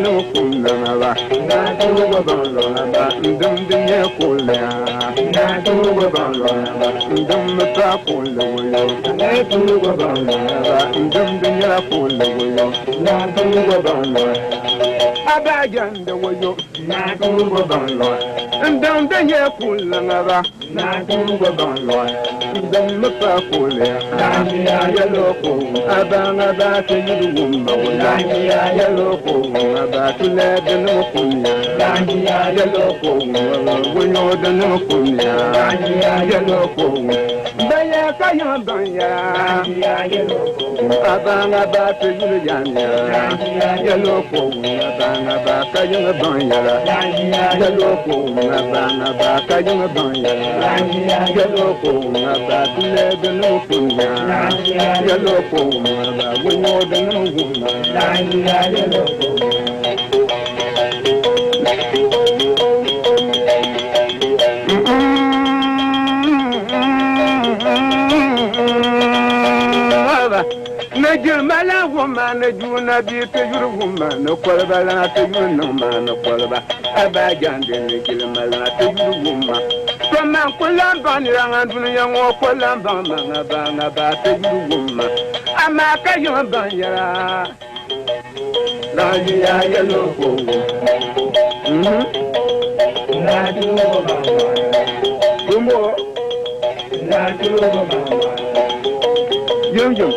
Nukundanaba, Natuba Bandonaba, Dumdiya Kulea, Natuba Bandonaba, Dumta Kulawayo, Natuba Bandonaba, Dumdiya Kulawayo, Natuba Bandonaba, Abaganda Wayo, Natuba Bandonaba, Dumdiya Kulangaba, Natuba Bandonaba, Dumta Kulea, Yellow, Abanga Sayuba, Yellow. About to let the no punya, yellow phone, we know the no punya, yellow phone. Baya Kaya Banya, Abanga Bata Yuliana, yellow phone, Abanga Baka Young Banya, yellow phone, Abanga Baka Young Banya, yellow phone, about to let the no punya, yellow phone, we know the no woman, yellow phone. Najumala woman, Juna be to your woman, no Kolbala to you, no man, no Kolba, Abajan, the Gilmala to your woman. From Mankulam Banyan and Young or Kolam Banga Banga to your woman. Amaka Yon Banya. Nadia Yellow. Yum.